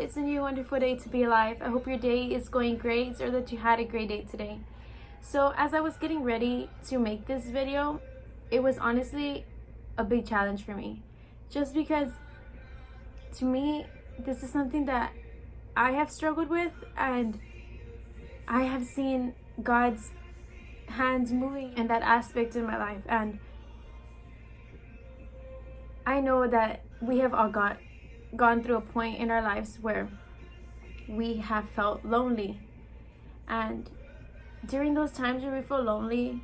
It's a new wonderful day to be alive. I hope your day is going great or that you had a great day today. So as I was getting ready to make this video, it was honestly a big challenge for me. Just because to me, this is something that I have struggled with, and I have seen God's hands moving in that aspect in my life. And I know that we have all gone through a point in our lives where we have felt lonely, and during those times where we feel lonely,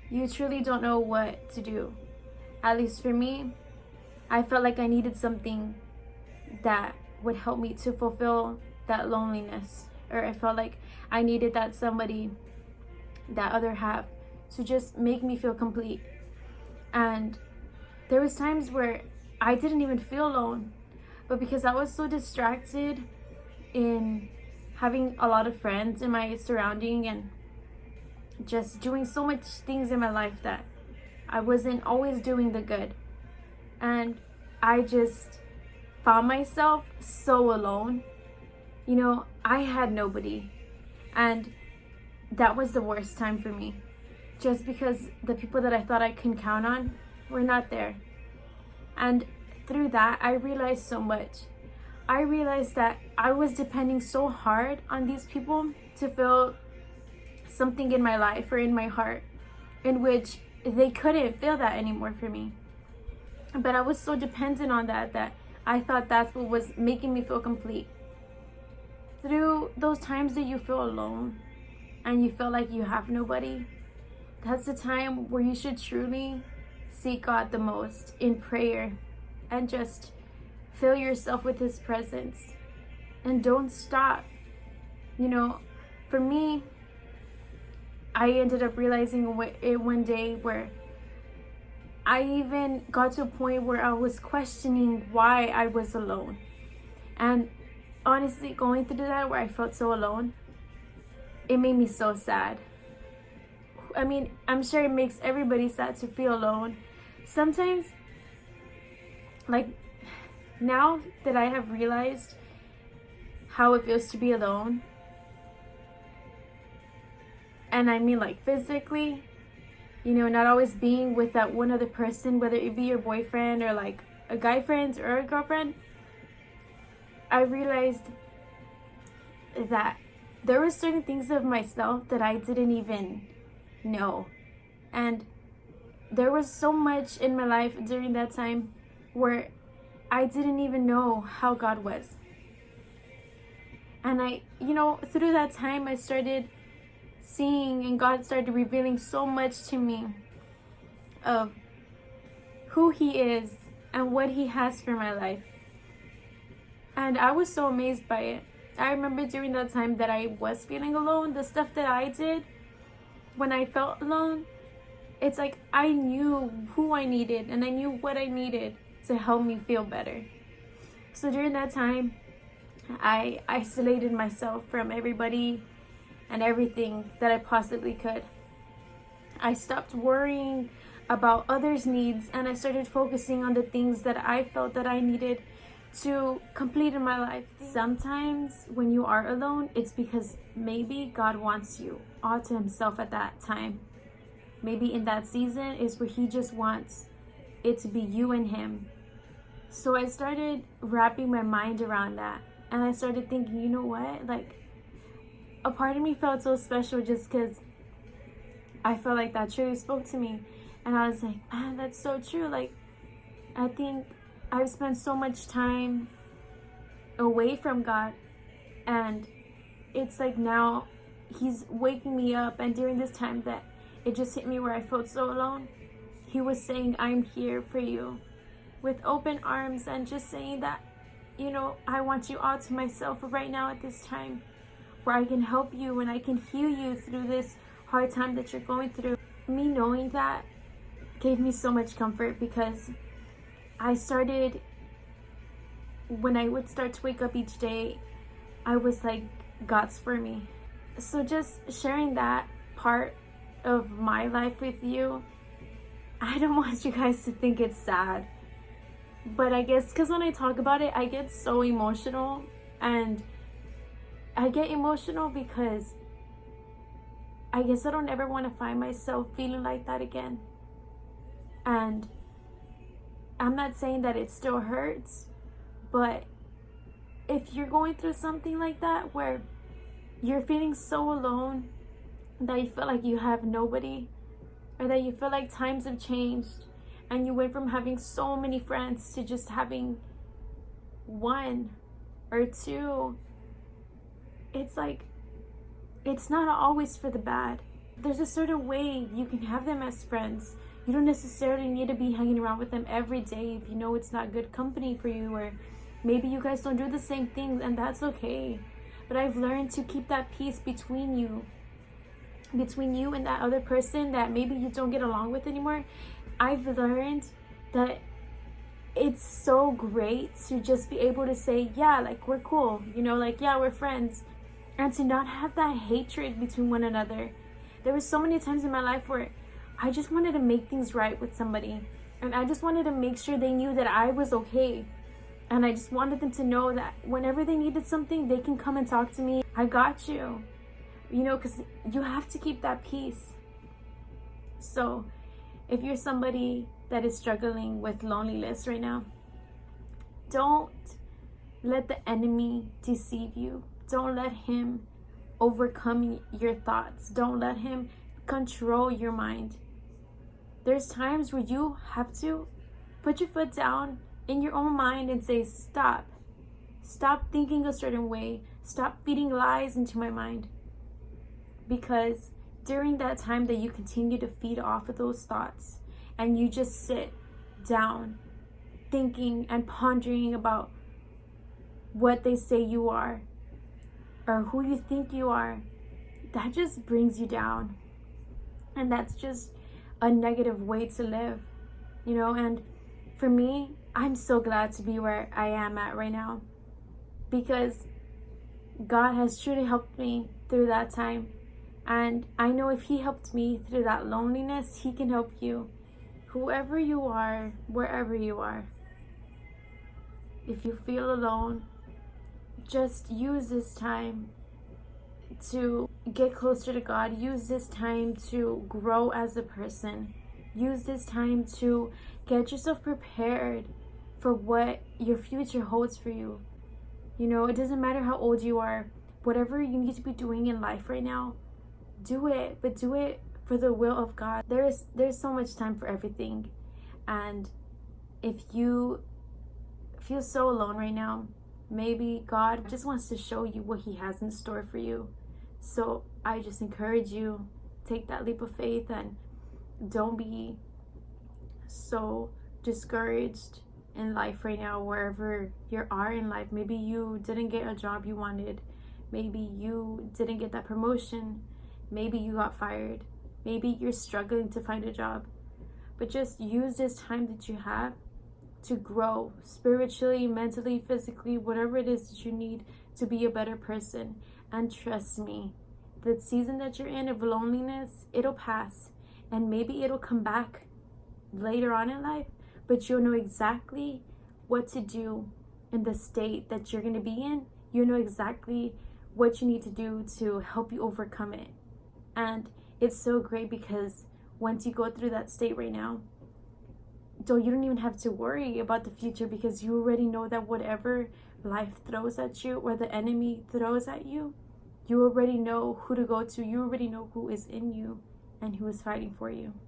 you truly don't know what to do. At least for me, I felt like I needed something that would help me to fulfill that loneliness, or I felt like I needed that somebody, that other half, to just make me feel complete. And there was times where I didn't even feel alone, but because I was so distracted in having a lot of friends in my surrounding and just doing so much things in my life, that I wasn't always doing the good. And I just found myself so alone. You know, I had nobody. And that was the worst time for me. Just because the people that I thought I could count on were not there. And through that, I realized so much. I realized that I was depending so hard on these people to fill something in my life or in my heart, in which they couldn't feel that anymore for me. But I was so dependent on that I thought that's what was making me feel complete. Through those times that you feel alone and you feel like you have nobody, that's the time where you should truly seek God the most in prayer and just fill yourself with His presence, and don't stop. You know, for me, I ended up realizing it one day where I even got to a point where I was questioning why I was alone. And honestly, going through that where I felt so alone, it made me so sad. I mean, I'm sure it makes everybody sad to feel alone. Sometimes, like, now that I have realized how it feels to be alone, and I mean like physically, you know, not always being with that one other person, whether it be your boyfriend or like a guy friend or a girlfriend, I realized that there were certain things of myself that I didn't even know. And there was so much in my life during that time where I didn't even know how God was. And through that time, I started seeing, and God started revealing so much to me of who He is and what He has for my life. And I was so amazed by it. I remember during that time that I was feeling alone, the stuff that I did when I felt alone, it's like I knew who I needed and I knew what I needed to help me feel better. So during that time, I isolated myself from everybody and everything that I possibly could. I stopped worrying about others' needs, and I started focusing on the things that I felt that I needed to complete in my life. Sometimes when you are alone, it's because maybe God wants you all to Himself at that time. Maybe in that season is where He just wants it to be you and Him. So I started wrapping my mind around that, and I started thinking, you know what, like, a part of me felt so special just because I felt like that truly spoke to me. And I was like, man, that's so true. Like, I think I've spent so much time away from God, and it's like now He's waking me up. And during this time that it just hit me where I felt so alone, He was saying, I'm here for you with open arms, and just saying that, you know, I want you all to myself right now at this time, where I can help you and I can heal you through this hard time that you're going through. Me knowing that gave me so much comfort, because I started, when I would start to wake up each day, I was like, God's for me. So just sharing that part of my life with you, I don't want you guys to think it's sad, but I guess because when I talk about it, I get so emotional, And I get emotional because I guess I don't ever want to find myself feeling like that again. And I'm not saying that it still hurts, but if you're going through something like that where you're feeling so alone that you feel like you have nobody, or that you feel like times have changed and you went from having so many friends to just having one or two, it's like, it's not always for the bad. There's a certain way you can have them as friends. You don't necessarily need to be hanging around with them every day if you know it's not good company for you, or maybe you guys don't do the same things, and that's okay. But I've learned to keep that peace between you and that other person that maybe you don't get along with anymore. I've learned that it's so great to just be able to say, yeah, like, we're cool, you know, like, yeah, we're friends, and to not have that hatred between one another. There were so many times in my life where I just wanted to make things right with somebody, and I just wanted to make sure they knew that I was okay. And I just wanted them to know that whenever they needed something, they can come and talk to me. I got you. You know, because you have to keep that peace. So if you're somebody that is struggling with loneliness right now, don't let the enemy deceive you. Don't let him overcome your thoughts. Don't let him control your mind. There's times where you have to put your foot down in your own mind and say, stop. Stop thinking a certain way. Stop feeding lies into my mind. Because during that time that you continue to feed off of those thoughts and you just sit down thinking and pondering about what they say you are or who you think you are, that just brings you down. And that's just a negative way to live, you know. And for me, I'm so glad to be where I am at right now, because God has truly helped me through that time. And I know if he helped me through that loneliness, he can help you. Whoever you are, wherever you are. If you feel alone, just use this time to get closer to God. Use this time to grow as a person. Use this time to get yourself prepared for what your future holds for you. You know, it doesn't matter how old you are. Whatever you need to be doing in life right now, do it, but do it for the will of God. There's so much time for everything. And if you feel so alone right now, maybe God just wants to show you what he has in store for you. So I just encourage you, take that leap of faith and don't be so discouraged in life right now, wherever you are in life. Maybe you didn't get a job you wanted. Maybe you didn't get that promotion. Maybe you got fired. Maybe you're struggling to find a job. But just use this time that you have to grow spiritually, mentally, physically, whatever it is that you need to be a better person. And trust me, the season that you're in of loneliness, it'll pass. And maybe it'll come back later on in life, but you'll know exactly what to do in the state that you're going to be in. You'll know exactly what you need to do to help you overcome it. And it's so great because once you go through that state right now, you don't even have to worry about the future, because you already know that whatever life throws at you or the enemy throws at you, you already know who to go to. You already know who is in you and who is fighting for you.